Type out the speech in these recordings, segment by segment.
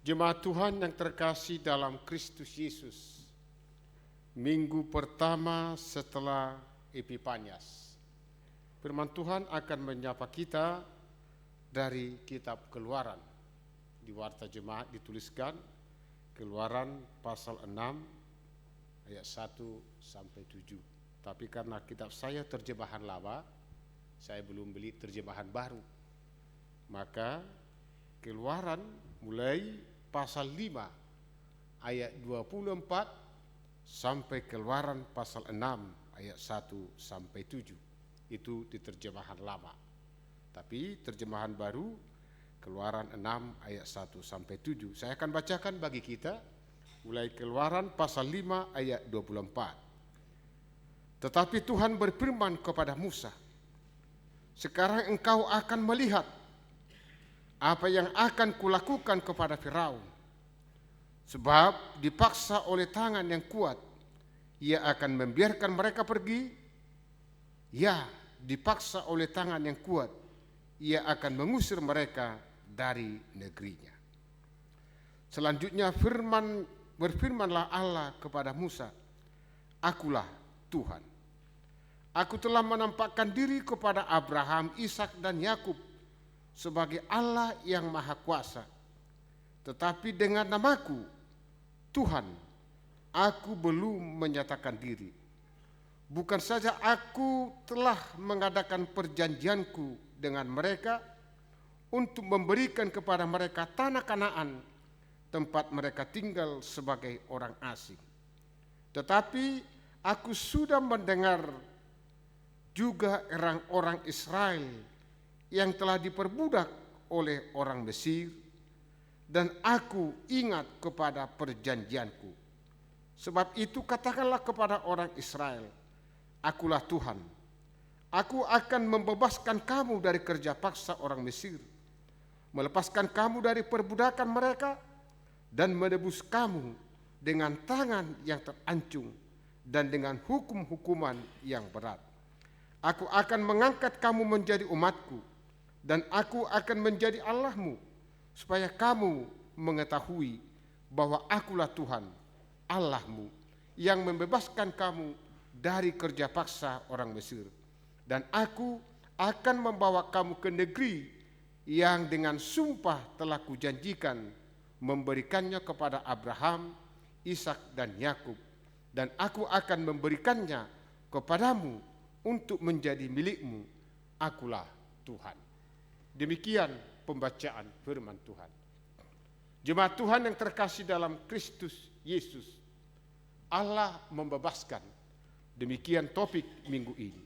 Jemaat Tuhan yang terkasih dalam Kristus Yesus, minggu pertama setelah Epifanias, firman Tuhan akan menyapa kita dari kitab Keluaran. Di warta jemaat dituliskan Keluaran pasal 6 ayat 1 sampai 7. Tapi karena kitab saya terjemahan lama, saya belum beli terjemahan baru. Maka Keluaran mulai pasal 5 ayat 24 sampai Keluaran pasal 6 ayat 1 sampai 7. Itu di terjemahan lama. Tapi terjemahan baru Keluaran 6 ayat 1 sampai 7. Saya akan bacakan bagi kita mulai Keluaran pasal 5 ayat 24. Tetapi Tuhan berfirman kepada Musa, "Sekarang engkau akan melihat apa yang akan kulakukan kepada Firaun. Sebab dipaksa oleh tangan yang kuat, ia akan membiarkan mereka pergi. Ya, dipaksa oleh tangan yang kuat, ia akan mengusir mereka dari negerinya." Selanjutnya berfirmanlah Allah kepada Musa, "Akulah Tuhan. Aku telah menampakkan diri kepada Abraham, Ishak dan Yakub sebagai Allah yang Maha Kuasa. Tetapi dengan namaku, Tuhan, aku belum menyatakan diri. Bukan saja aku telah mengadakan perjanjianku dengan mereka untuk memberikan kepada mereka tanah Kanaan, tempat mereka tinggal sebagai orang asing. Tetapi aku sudah mendengar juga orang-orang Israel yang telah diperbudak oleh orang Mesir, dan aku ingat kepada perjanjianku. Sebab itu katakanlah kepada orang Israel, akulah Tuhan. Aku akan membebaskan kamu dari kerja paksa orang Mesir, melepaskan kamu dari perbudakan mereka, dan menebus kamu dengan tangan yang terancung dan dengan hukum-hukuman yang berat. Aku akan mengangkat kamu menjadi umatku, dan aku akan menjadi Allahmu, supaya kamu mengetahui bahwa akulah Tuhan, Allahmu, yang membebaskan kamu dari kerja paksa orang Mesir. Dan aku akan membawa kamu ke negeri yang dengan sumpah telah kujanjikan memberikannya kepada Abraham, Ishak dan Yakub, dan aku akan memberikannya kepadamu untuk menjadi milikmu. Akulah Tuhan." Demikian pembacaan firman Tuhan. Jemaat Tuhan yang terkasih dalam Kristus Yesus, Allah membebaskan. Demikian topik minggu ini.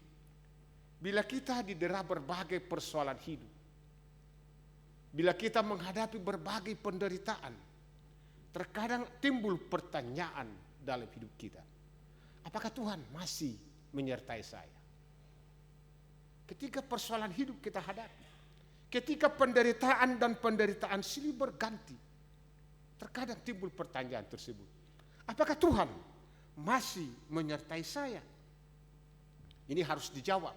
Bila kita didera berbagai persoalan hidup, bila kita menghadapi berbagai penderitaan, terkadang timbul pertanyaan dalam hidup kita. Apakah Tuhan masih menyertai saya? Ketika persoalan hidup kita hadapi, ketika penderitaan dan penderitaan silih berganti, terkadang timbul pertanyaan tersebut. Apakah Tuhan masih menyertai saya? Ini harus dijawab.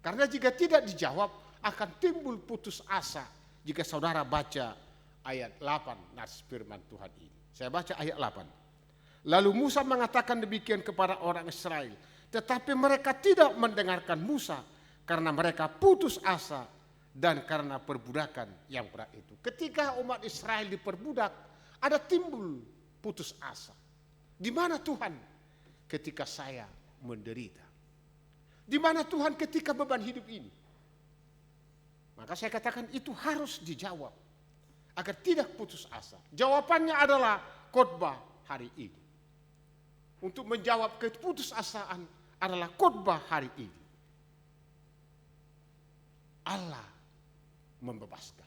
Karena jika tidak dijawab, akan timbul putus asa jika saudara baca ayat 8 nas firman Tuhan ini. Saya baca ayat 8. Lalu Musa mengatakan demikian kepada orang Israel, tetapi mereka tidak mendengarkan Musa karena mereka putus asa dan karena perbudakan yang berat itu. Ketika umat Israel diperbudak, ada timbul putus asa. Di mana Tuhan ketika saya menderita? Di mana Tuhan ketika beban hidup ini? Maka saya katakan itu harus dijawab agar tidak putus asa. Jawabannya adalah khotbah hari ini. Untuk menjawab keputusasaan adalah khotbah hari ini. Allah membebaskan.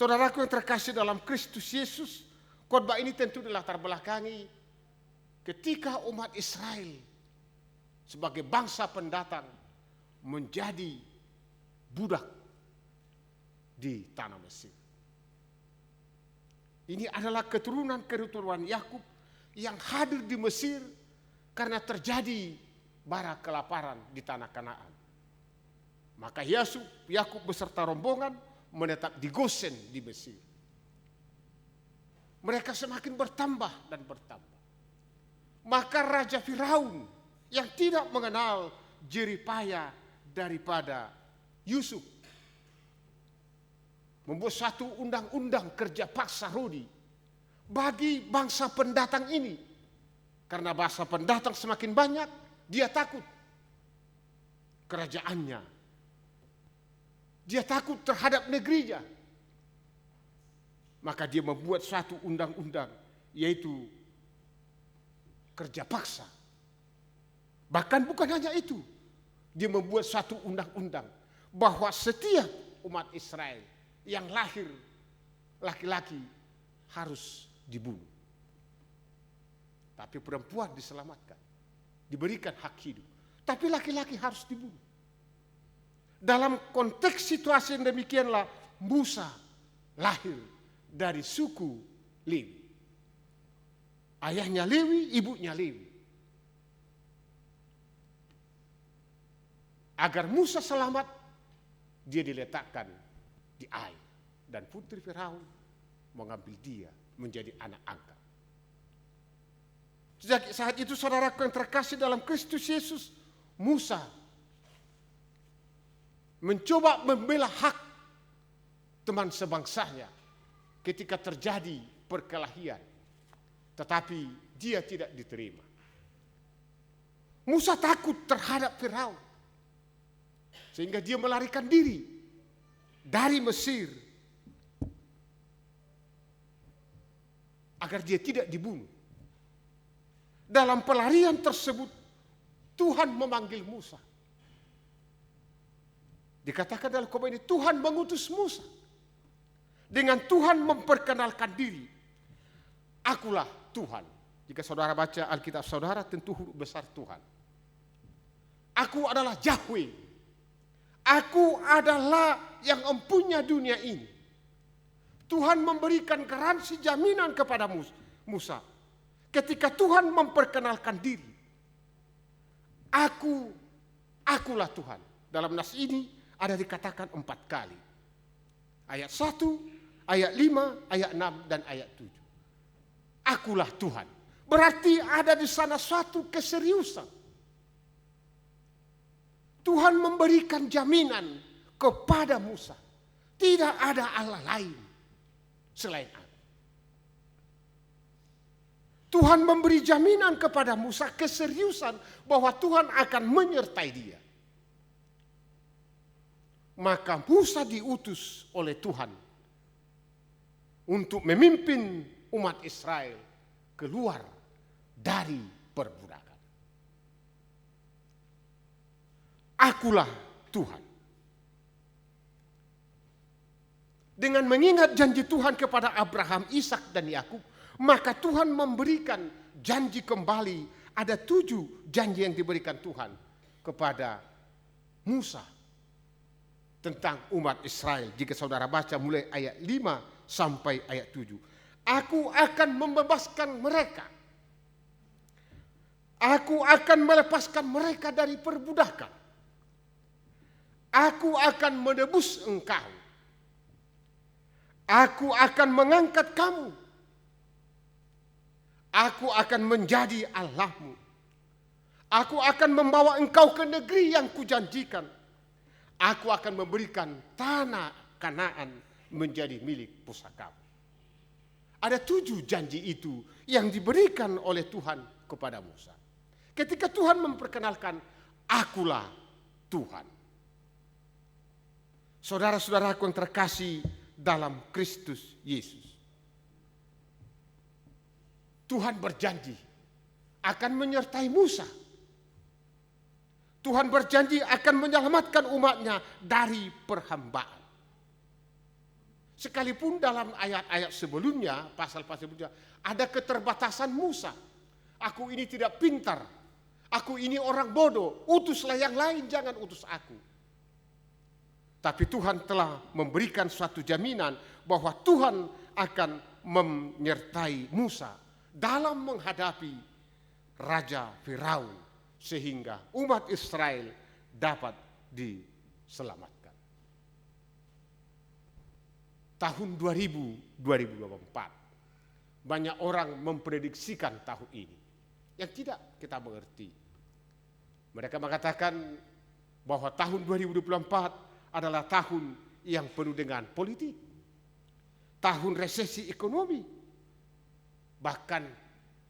Saudaraku yang terkasih dalam Kristus Yesus, khotbah ini tentu dilatar belakangi ketika umat Israel sebagai bangsa pendatang menjadi budak di tanah Mesir. Ini adalah keturunan Yakub yang hadir di Mesir karena terjadi bara kelaparan di tanah Kanaan. Maka Yakub beserta rombongan menetap di Gosen di Mesir. mereka semakin bertambah dan bertambah. Maka Raja Firaun yang tidak mengenal jerih payah daripada Yusuf membuat satu undang-undang kerja paksa rodi bagi bangsa pendatang ini. Karena bangsa pendatang semakin banyak, dia takut kerajaannya. Dia takut terhadap negerinya. Maka dia membuat satu undang-undang, yaitu kerja paksa. Bahkan bukan hanya itu, dia membuat satu undang-undang bahwa setiap umat Israel yang lahir laki-laki harus dibunuh. Tapi perempuan diselamatkan, diberikan hak hidup. Tapi laki-laki harus dibunuh. Dalam konteks situasi yang demikianlah Musa lahir dari suku Lewi. Ayahnya Lewi, ibunya Lewi. Agar Musa selamat, dia diletakkan di air. Dan putri Firaun mengambil dia menjadi anak angkat. Sejak saat itu saudaraku yang terkasih dalam Kristus Yesus, Musa mencoba membela hak teman sebangsanya ketika terjadi perkelahian. Tetapi dia tidak diterima. Musa takut terhadap Firaun. Sehingga dia melarikan diri dari Mesir. Agar dia tidak dibunuh. Dalam pelarian tersebut, Tuhan memanggil Musa. Dikatakan dalam khotbah ini, Tuhan mengutus Musa. Dengan Tuhan memperkenalkan diri. Akulah Tuhan. Jika saudara baca Alkitab saudara, tentu huruf besar Tuhan. Aku adalah Yahweh. Aku adalah yang mempunyai dunia ini. Tuhan memberikan garansi jaminan kepada Musa. Ketika Tuhan memperkenalkan diri. Akulah Tuhan. Dalam nas ini ada dikatakan 4 kali. Ayat 1, ayat 5, ayat 6, dan ayat 7. Akulah Tuhan. Berarti ada di sana suatu keseriusan. Tuhan memberikan jaminan kepada Musa. Tidak ada Allah lain selain aku. Tuhan memberi jaminan kepada Musa keseriusan bahwa Tuhan akan menyertai dia. Maka Musa diutus oleh Tuhan untuk memimpin umat Israel keluar dari perbudakan. Akulah Tuhan. Dengan mengingat janji Tuhan kepada Abraham, Ishak dan Yakub, maka Tuhan memberikan janji kembali. Ada 7 janji yang diberikan Tuhan kepada Musa tentang umat Israel. Jika saudara baca mulai ayat 5 sampai ayat 7. Aku akan membebaskan mereka. Aku akan melepaskan mereka dari perbudakan. Aku akan menebus engkau. Aku akan mengangkat kamu. Aku akan menjadi Allahmu. Aku akan membawa engkau ke negeri yang kujanjikan. Aku akan memberikan tanah Kanaan menjadi milik pusakamu. Ada 7 janji itu yang diberikan oleh Tuhan kepada Musa. Ketika Tuhan memperkenalkan, akulah Tuhan. Saudara-saudaraku yang terkasih dalam Kristus Yesus. Tuhan berjanji akan menyertai Musa. Tuhan berjanji akan menyelamatkan umatnya dari perhambaan. Sekalipun dalam ayat-ayat sebelumnya, pasal-pasal sebelumnya, ada keterbatasan Musa. Aku ini tidak pintar. Aku ini orang bodoh. Utuslah yang lain, jangan utus aku. Tapi Tuhan telah memberikan suatu jaminan bahwa Tuhan akan menyertai Musa dalam menghadapi Raja Firaun sehingga umat Israel dapat diselamatkan. Tahun 2024 banyak orang memprediksikan tahun ini yang tidak kita mengerti. Mereka mengatakan bahwa tahun 2024 adalah tahun yang penuh dengan politik, tahun resesi ekonomi. Bahkan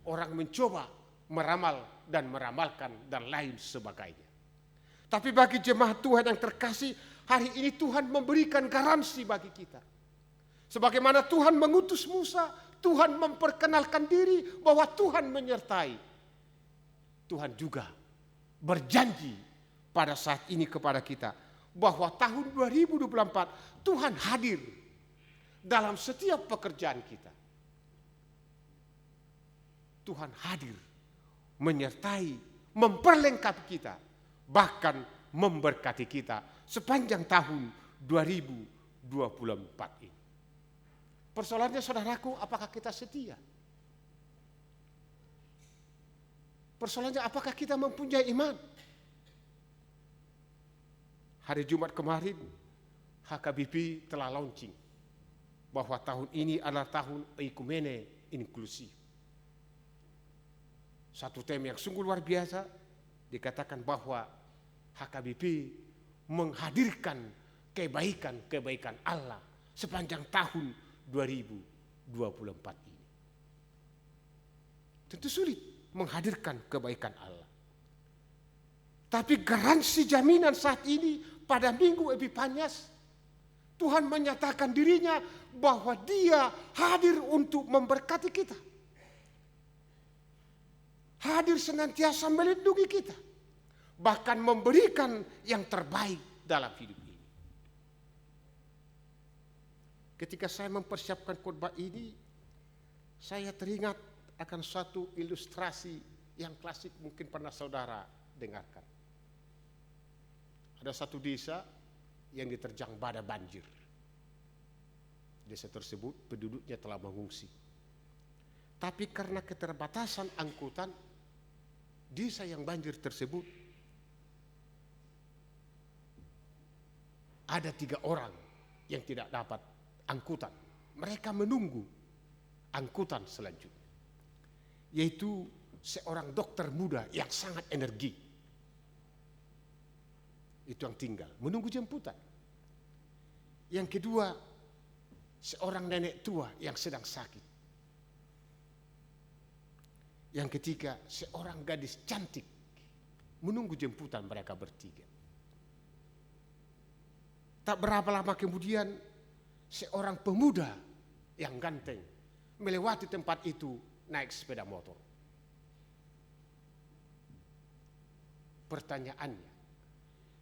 orang mencoba meramal dan meramalkan dan lain sebagainya. Tapi bagi jemaat Tuhan yang terkasih, hari ini Tuhan memberikan garansi bagi kita. Sebagaimana Tuhan mengutus Musa, Tuhan memperkenalkan diri bahwa Tuhan menyertai. Tuhan juga berjanji pada saat ini kepada kita bahwa tahun 2024 Tuhan hadir dalam setiap pekerjaan kita. Tuhan hadir, menyertai, memperlengkapi kita, bahkan memberkati kita sepanjang tahun 2024 ini. Persoalannya saudaraku, apakah kita setia? Persoalannya apakah kita mempunyai iman? Hari Jumat kemarin HKBP telah launching bahwa tahun ini adalah tahun Ekumene Inklusif. Satu tema yang sungguh luar biasa, dikatakan bahwa HKBP menghadirkan kebaikan-kebaikan Allah sepanjang tahun 2024 ini. Tentu sulit menghadirkan kebaikan Allah. Tapi garansi jaminan saat ini pada Minggu Epifanias, Tuhan menyatakan dirinya bahwa Dia hadir untuk memberkati kita. Hadir senantiasa melindungi kita. Bahkan memberikan yang terbaik dalam hidup ini. Ketika saya mempersiapkan khotbah ini, saya teringat akan suatu ilustrasi yang klasik mungkin pernah saudara dengarkan. Ada satu desa yang diterjang badai banjir. Desa tersebut penduduknya telah mengungsi. Tapi karena keterbatasan angkutan, desa yang banjir tersebut ada 3 orang yang tidak dapat angkutan. Mereka menunggu angkutan selanjutnya, yaitu seorang dokter muda yang sangat energi. Itu yang tinggal menunggu jemputan. Yang kedua, seorang nenek tua yang sedang sakit. Yang ketiga, seorang gadis cantik menunggu jemputan mereka bertiga. Tak berapa lama kemudian, seorang pemuda yang ganteng melewati tempat itu naik sepeda motor. Pertanyaannya,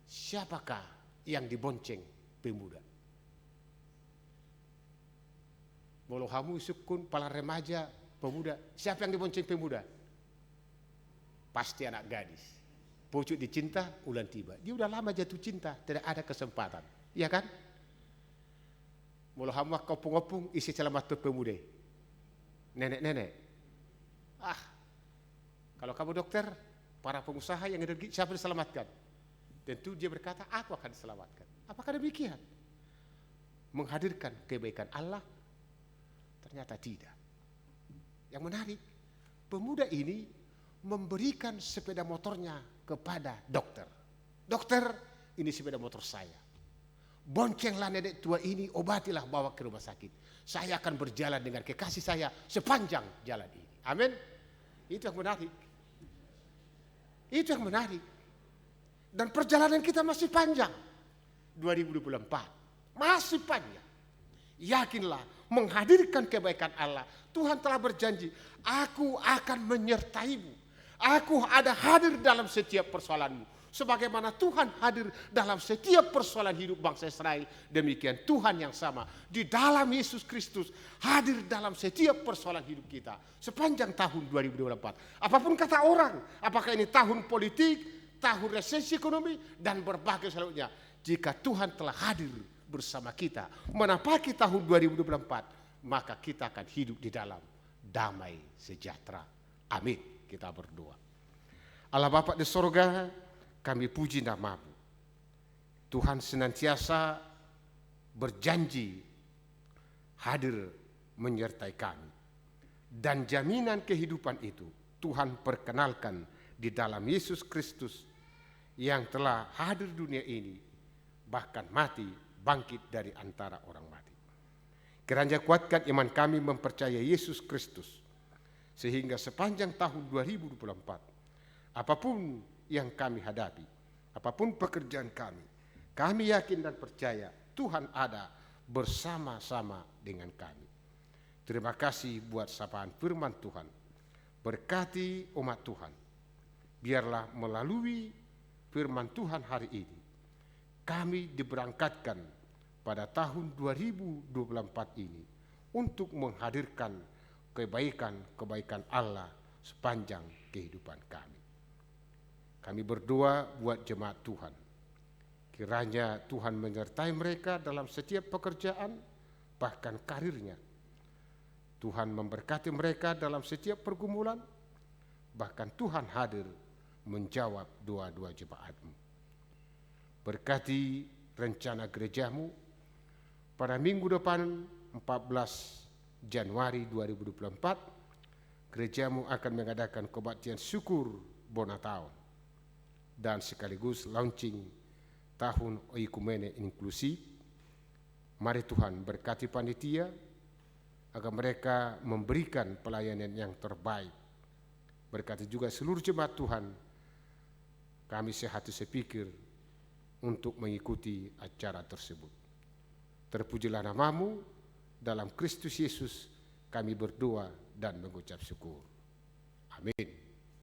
siapakah yang dibonceng pemuda? Bolo hamu sukun pala remaja pemuda. Siapa yang dibonceng pemuda? Pasti anak gadis. Pucuk dicinta, ulan tiba. Dia udah lama jatuh cinta, tidak ada kesempatan. Iya kan? Bolo hamu kopung-kopung isi celamat pemuda. Nenek-nenek. Kalau kamu dokter, para pengusaha yang energi, siapa diselamatkan? Tentu dia berkata, aku akan diselamatkan. Apakah demikian? Menghadirkan kebaikan Allah? Ternyata tidak. Yang menarik, pemuda ini memberikan sepeda motornya kepada dokter. Dokter, ini sepeda motor saya. Boncenglah nenek tua ini, obatilah, bawa ke rumah sakit. Saya akan berjalan dengan kekasih saya sepanjang jalan ini. Amin. Itu yang menarik. Itu yang menarik. Dan perjalanan kita masih panjang. 2024. Masih panjang. Yakinlah, menghadirkan kebaikan Allah. Tuhan telah berjanji, aku akan menyertaimu. Aku ada hadir dalam setiap persoalanmu. Sebagaimana Tuhan hadir dalam setiap persoalan hidup bangsa Israel, demikian Tuhan yang sama di dalam Yesus Kristus hadir dalam setiap persoalan hidup kita sepanjang tahun 2024. Apapun kata orang, apakah ini tahun politik, tahun resesi ekonomi, dan berbagai selanjutnya, jika Tuhan telah hadir bersama kita menapaki tahun 2024, maka kita akan hidup di dalam damai sejahtera. Amin. Kita berdoa. Allah Bapa di sorga, kami puji nama-Mu. Tuhan senantiasa berjanji hadir menyertai kami. dan jaminan kehidupan itu Tuhan perkenalkan di dalam Yesus Kristus yang telah hadir dunia ini, bahkan mati, bangkit dari antara orang mati. Kiranya kuatkan iman kami mempercayai Yesus Kristus, sehingga sepanjang tahun 2024, apapun yang kami hadapi, apapun pekerjaan kami yakin dan percaya Tuhan ada bersama-sama dengan kami. Terima kasih buat sapaan firman Tuhan. Berkati umat Tuhan. Biarlah melalui firman Tuhan hari ini, kami diberangkatkan pada tahun 2024 ini untuk menghadirkan kebaikan-kebaikan Allah sepanjang kehidupan kami. Kami berdoa buat jemaat Tuhan. Kiranya Tuhan menyertai mereka dalam setiap pekerjaan, bahkan karirnya. Tuhan memberkati mereka dalam setiap pergumulan, bahkan Tuhan hadir menjawab doa-doa jemaat-Mu. Berkati rencana gerejamu pada minggu depan 14 Januari 2024, gerejamu akan mengadakan kebaktian syukur Bonataon dan sekaligus launching tahun Oikumene Inklusif. Mari Tuhan berkati panitia agar mereka memberikan pelayanan yang terbaik. Berkati juga seluruh jemaat Tuhan, kami sehati sepikir untuk mengikuti acara tersebut. Terpujilah namamu, dalam Kristus Yesus kami berdoa dan mengucap syukur. Amin.